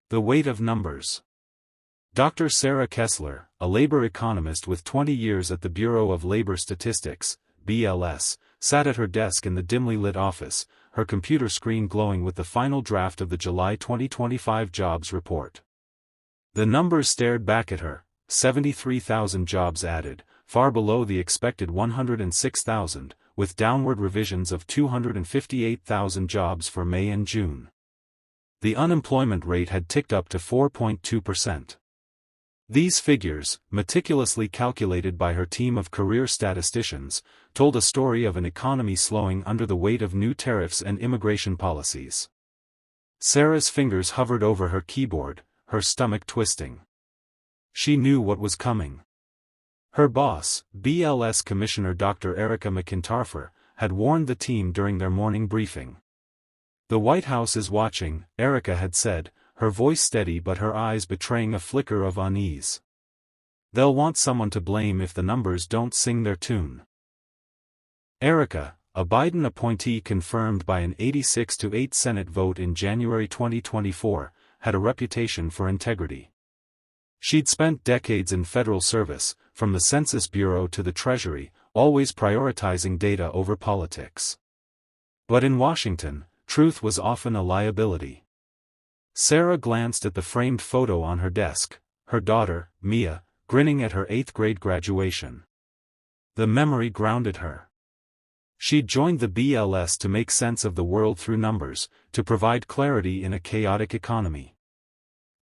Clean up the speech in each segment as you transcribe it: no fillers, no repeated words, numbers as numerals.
The weight of numbers. Dr. Sarah Kessler, a labor economist with 20 years at the Bureau of Labor Statistics, BLS, sat at her desk in the dimly lit office, her computer screen glowing with the final draft of the July 2025 jobs report. The numbers stared back at her: 73,000 jobs added, far below the expected 106,000, with downward revisions of 258,000 jobs for May and June. The unemployment rate had ticked up to 4.2%. These figures, meticulously calculated by her team of career statisticians, told a story of an economy slowing under the weight of new tariffs and immigration policies. Sarah's fingers hovered over her keyboard, her stomach twisting. She knew what was coming. Her boss, BLS Commissioner Dr. Elena McKay, had warned the team during their morning briefing. "The White House is watching," Erica had said, her voice steady but her eyes betraying a flicker of unease. "They'll want someone to blame if the numbers don't sing their tune." Erica, a Biden appointee confirmed by an 86-8 Senate vote in January 2024, had a reputation for integrity. She'd spent decades in federal service, from the Census Bureau to the Treasury, always prioritizing data over politics. But in Washington, truth was often a liability. Sarah glanced at the framed photo on her desk, her daughter, Mia, grinning at her 8th grade graduation. The memory grounded her. She'd joined the BLS to make sense of the world through numbers, to provide clarity in a chaotic economy.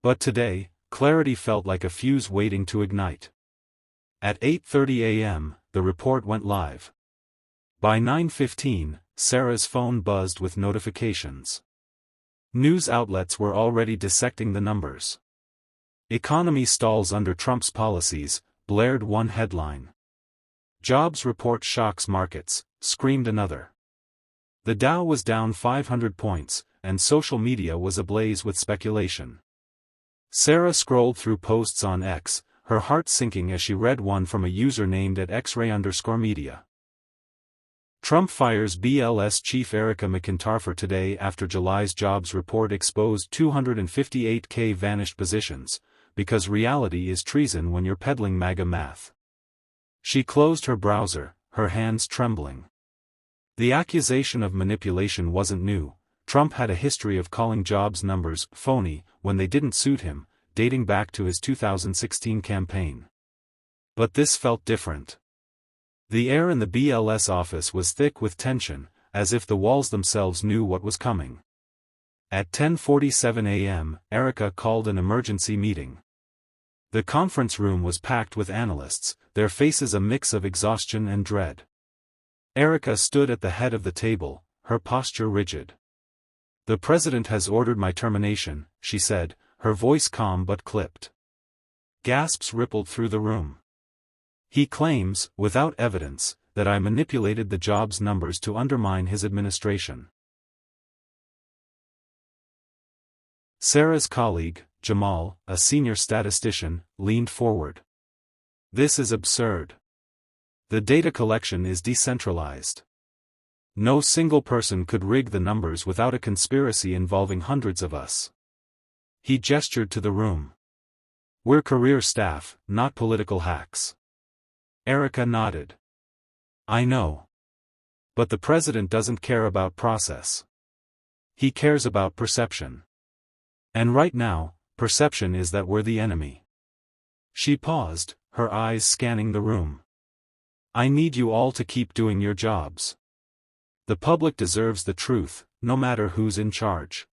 But today, clarity felt like a fuse waiting to ignite. At 8:30 a.m., the report went live. By 9:15, Sarah's phone buzzed with notifications. News outlets were already dissecting the numbers. "Economy stalls under Trump's policies," blared one headline. "Jobs report shocks markets," screamed another. The Dow was down 500 points, and social media was ablaze with speculation. Sarah scrolled through posts on X, her heart sinking as she read one from a user named @xray_media. Trump fires BLS chief Elena McKay today after July's jobs report exposed 258,000 vanished positions, because reality is treason when you're peddling MAGA math. She closed her browser, her hands trembling. The accusation of manipulation wasn't new. Trump had a history of calling jobs numbers phony when they didn't suit him, dating back to his 2016 campaign. But this felt different. The air in the BLS office was thick with tension, as if the walls themselves knew what was coming. At 10:47 a.m., Erica called an emergency meeting. The conference room was packed with analysts, their faces a mix of exhaustion and dread. Erica stood at the head of the table, her posture rigid. "The president has ordered my termination," she said, her voice calm but clipped. Gasps rippled through the room. "He claims, without evidence, that I manipulated the jobs numbers to undermine his administration." Sarah's colleague, Jamal, a senior statistician, leaned forward. "This is absurd. The data collection is decentralized. No single person could rig the numbers without a conspiracy involving hundreds of us." He gestured to the room. "We're career staff, not political hacks." Erica nodded. "I know. But the president doesn't care about process. He cares about perception. And right now, perception is that we're the enemy." She paused, her eyes scanning the room. "I need you all to keep doing your jobs. The public deserves the truth, no matter who's in charge."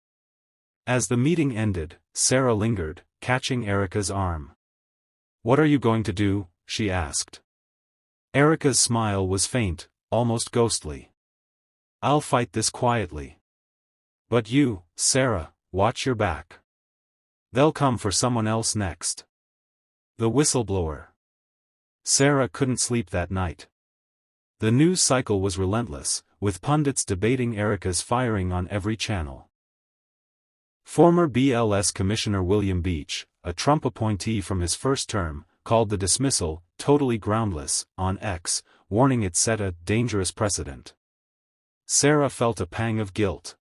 As the meeting ended, Sarah lingered, catching Erica's arm. "What are you going to do?" she asked. Erica's smile was faint, almost ghostly. "I'll fight this quietly. But you, Sarah, watch your back. They'll come for someone else next." The whistleblower. Sarah couldn't sleep that night. The news cycle was relentless, with pundits debating Erica's firing on every channel. Former BLS Commissioner William Beach, a Trump appointee from his first term, called the dismissal "totally groundless" on X, warning it set a dangerous precedent. Sarah felt a pang of guilt.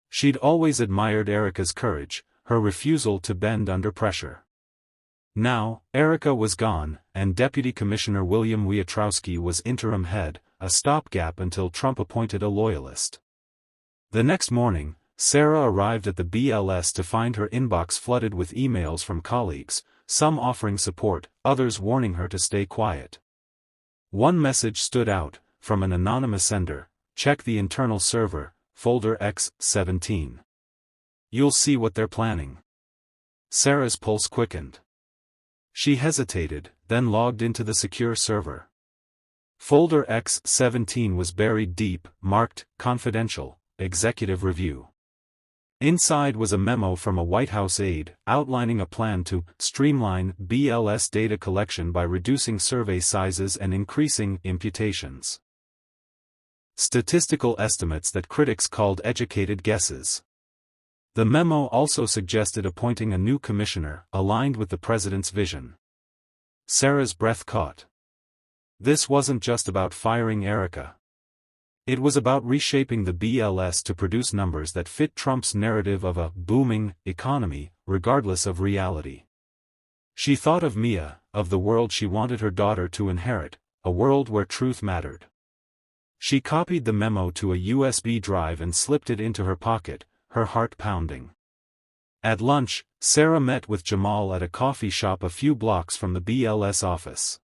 She'd always admired Erica's courage, her refusal to bend under pressure. Now, Erica was gone, and Deputy Commissioner William Wietrowski was interim head, a stopgap until Trump appointed a loyalist. The next morning, Sarah arrived at the BLS to find her inbox flooded with emails from colleagues, some offering support, others warning her to stay quiet. One message stood out, from an anonymous sender: check the internal server, folder X17. You'll see what they're planning. Sarah's pulse quickened. She hesitated, then logged into the secure server. Folder X17 was buried deep, marked, confidential, executive review. Inside was a memo from a White House aide, outlining a plan to streamline BLS data collection by reducing survey sizes and increasing imputations. Statistical estimates that critics called educated guesses. The memo also suggested appointing a new commissioner, aligned with the president's vision. Sarah's breath caught. This wasn't just about firing Erica. It was about reshaping the BLS to produce numbers that fit Trump's narrative of a booming economy, regardless of reality. She thought of Mia, of the world she wanted her daughter to inherit, a world where truth mattered. She copied the memo to a USB drive and slipped it into her pocket, her heart pounding. At lunch, Sarah met with Jamal at a coffee shop a few blocks from the BLS office.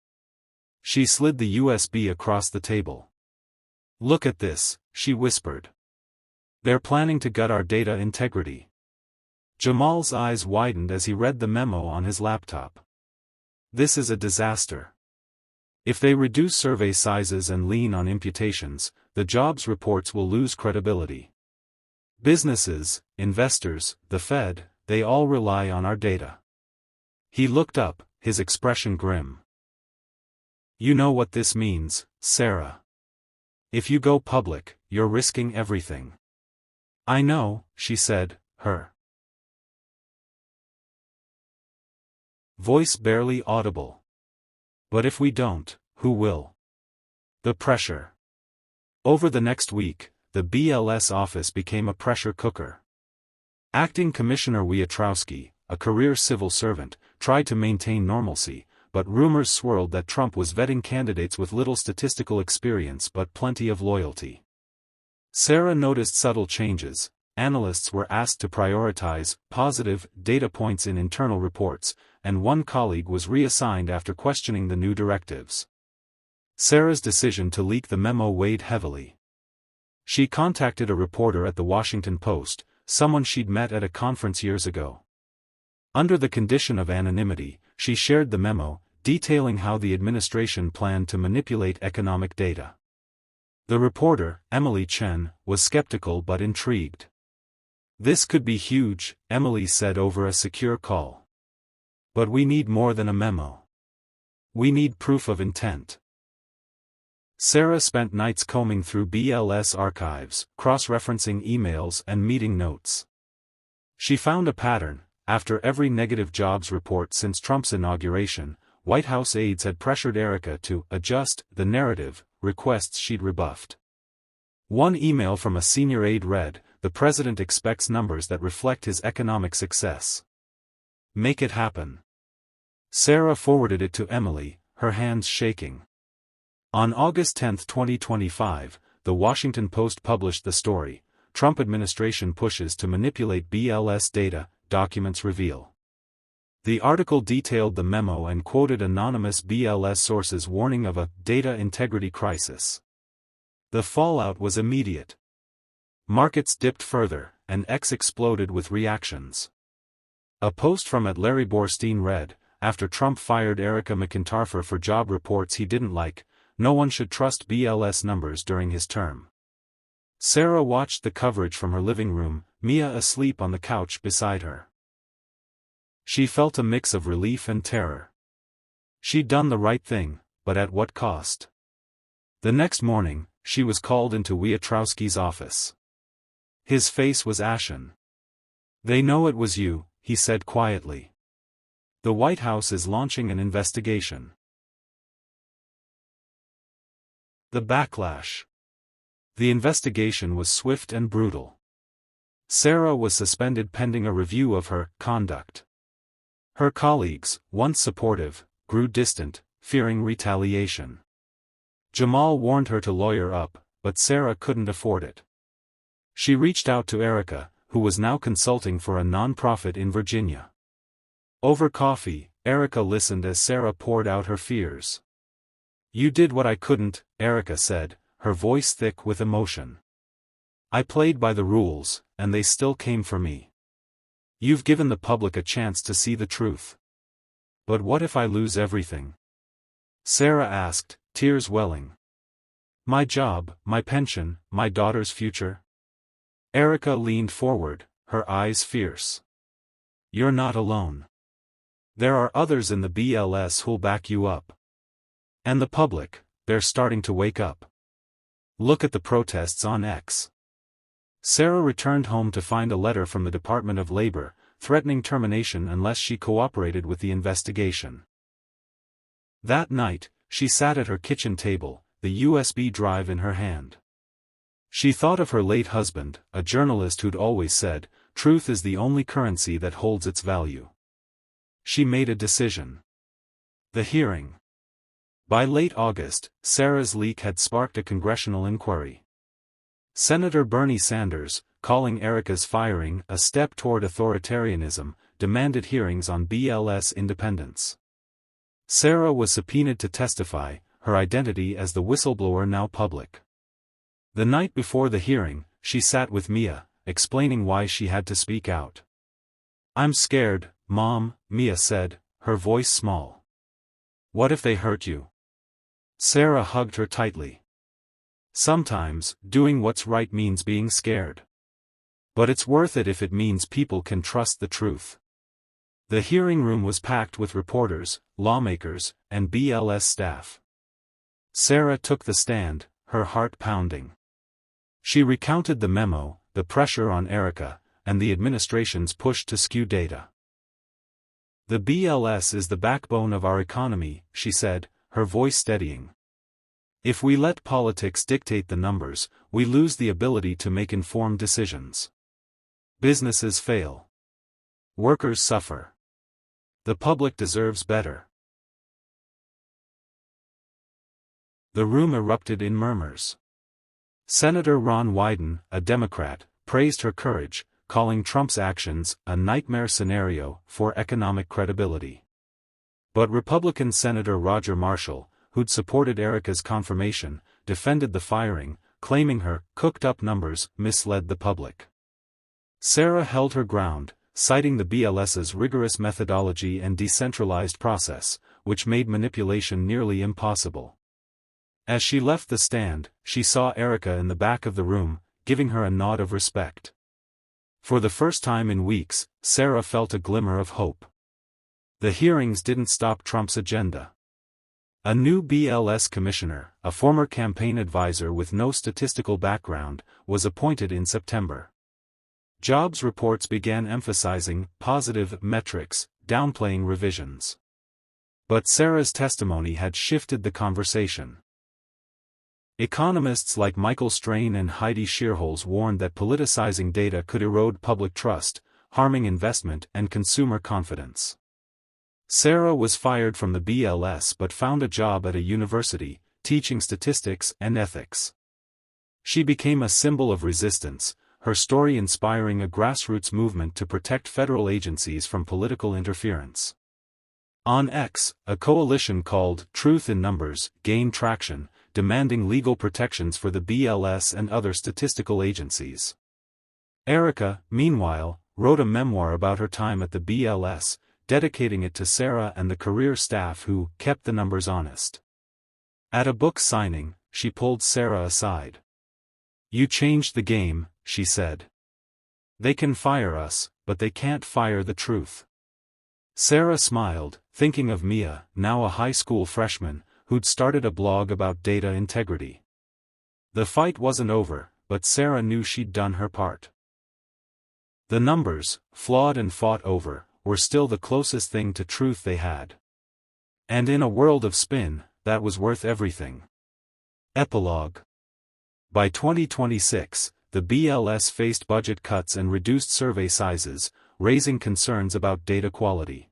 She slid the USB across the table. "Look at this," she whispered. "They're planning to gut our data integrity." Jamal's eyes widened as he read the memo on his laptop. "This is a disaster. If they reduce survey sizes and lean on imputations, the jobs reports will lose credibility. Businesses, investors, the Fed, they all rely on our data." He looked up, his expression grim. "You know what this means, Sarah. If you go public, you're risking everything." "I know," she said, her voice barely audible. "But if we don't, who will?" The pressure. Over the next week, the BLS office became a pressure cooker. Acting Commissioner Wietrowski, a career civil servant, tried to maintain normalcy, but rumors swirled that Trump was vetting candidates with little statistical experience but plenty of loyalty. Sarah noticed subtle changes. Analysts were asked to prioritize positive data points in internal reports, and one colleague was reassigned after questioning the new directives. Sarah's decision to leak the memo weighed heavily. She contacted a reporter at the Washington Post, someone she'd met at a conference years ago. Under the condition of anonymity, she shared the memo, detailing how the administration planned to manipulate economic data. The reporter, Emily Chen, was skeptical but intrigued. "This could be huge," Emily said over a secure call. "But we need more than a memo. We need proof of intent." Sarah spent nights combing through BLS archives, cross-referencing emails and meeting notes. She found a pattern. After every negative jobs report since Trump's inauguration, White House aides had pressured Erica to adjust the narrative, requests she'd rebuffed. One email from a senior aide read, "The president expects numbers that reflect his economic success. Make it happen." Sarah forwarded it to Emily, her hands shaking. On August 10, 2025, the Washington Post published the story, "Trump administration pushes to manipulate BLS data, documents reveal." The article detailed the memo and quoted anonymous BLS sources warning of a data integrity crisis. The fallout was immediate. Markets dipped further, and X exploded with reactions. A post from @Larry Borstein read, "After Trump fired Erica McIntyre for job reports he didn't like, no one should trust BLS numbers during his term." Sarah watched the coverage from her living room, Mia asleep on the couch beside her. She felt a mix of relief and terror. She'd done the right thing, but at what cost? The next morning, she was called into Wietrowski's office. His face was ashen. "They know it was you," he said quietly. "The White House is launching an investigation." The backlash. The investigation was swift and brutal. Sarah was suspended pending a review of her conduct. Her colleagues, once supportive, grew distant, fearing retaliation. Jamal warned her to lawyer up, but Sarah couldn't afford it. She reached out to Erica, who was now consulting for a nonprofit in Virginia. Over coffee, Erica listened as Sarah poured out her fears. "You did what I couldn't," Erica said, her voice thick with emotion. "I played by the rules, and they still came for me. You've given the public a chance to see the truth. But what if I lose everything?" Sarah asked, tears welling. "My job, my pension, my daughter's future?" Erica leaned forward, her eyes fierce. "You're not alone. There are others in the BLS who'll back you up. And the public, they're starting to wake up. Look at the protests on X." Sarah returned home to find a letter from the Department of Labor, threatening termination unless she cooperated with the investigation. That night, she sat at her kitchen table, the USB drive in her hand. She thought of her late husband, a journalist who'd always said, "Truth is the only currency that holds its value." She made a decision. The hearing. By late August, Sarah's leak had sparked a congressional inquiry. Senator Bernie Sanders, calling Erica's firing a step toward authoritarianism, demanded hearings on BLS independence. Sarah was subpoenaed to testify, her identity as the whistleblower now public. The night before the hearing, she sat with Mia, explaining why she had to speak out. "I'm scared, Mom," Mia said, her voice small. "What if they hurt you?" Sarah hugged her tightly. "Sometimes, doing what's right means being scared. But it's worth it if it means people can trust the truth." The hearing room was packed with reporters, lawmakers, and BLS staff. Sarah took the stand, her heart pounding. She recounted the memo, the pressure on Erica, and the administration's push to skew data. "The BLS is the backbone of our economy," she said, her voice steadying. "If we let politics dictate the numbers, we lose the ability to make informed decisions. Businesses fail. Workers suffer. The public deserves better." The room erupted in murmurs. Senator Ron Wyden, a Democrat, praised her courage, calling Trump's actions a nightmare scenario for economic credibility. But Republican Senator Roger Marshall, who'd supported Erica's confirmation, defended the firing, claiming her cooked-up numbers misled the public. Sarah held her ground, citing the BLS's rigorous methodology and decentralized process, which made manipulation nearly impossible. As she left the stand, she saw Erica in the back of the room, giving her a nod of respect. For the first time in weeks, Sarah felt a glimmer of hope. The hearings didn't stop Trump's agenda. A new BLS commissioner, a former campaign advisor with no statistical background, was appointed in September. Jobs reports began emphasizing positive metrics, downplaying revisions. But Sarah's testimony had shifted the conversation. Economists like Michael Strain and Heidi Shearholz warned that politicizing data could erode public trust, harming investment and consumer confidence. Sarah was fired from the BLS but found a job at a university, teaching statistics and ethics. She became a symbol of resistance, her story inspiring a grassroots movement to protect federal agencies from political interference. On X, a coalition called Truth in Numbers gained traction, demanding legal protections for the BLS and other statistical agencies. Erica, meanwhile, wrote a memoir about her time at the BLS, dedicating it to Sarah and the career staff who kept the numbers honest. At a book signing, she pulled Sarah aside. "You changed the game," she said. "They can fire us, but they can't fire the truth." Sarah smiled, thinking of Mia, now a high school freshman, who'd started a blog about data integrity. The fight wasn't over, but Sarah knew she'd done her part. The numbers, flawed and fought over, were still the closest thing to truth they had. And in a world of spin, that was worth everything. Epilogue. By 2026, the BLS faced budget cuts and reduced survey sizes, raising concerns about data quality.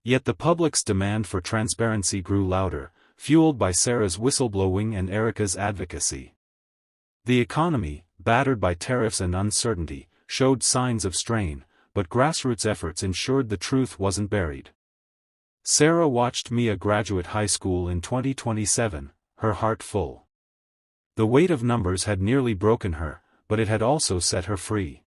Yet the public's demand for transparency grew louder, fueled by Sarah's whistleblowing and Erica's advocacy. The economy, battered by tariffs and uncertainty, showed signs of strain, but grassroots efforts ensured the truth wasn't buried. Sarah watched Mia graduate high school in 2027, her heart full. The weight of numbers had nearly broken her, but it had also set her free.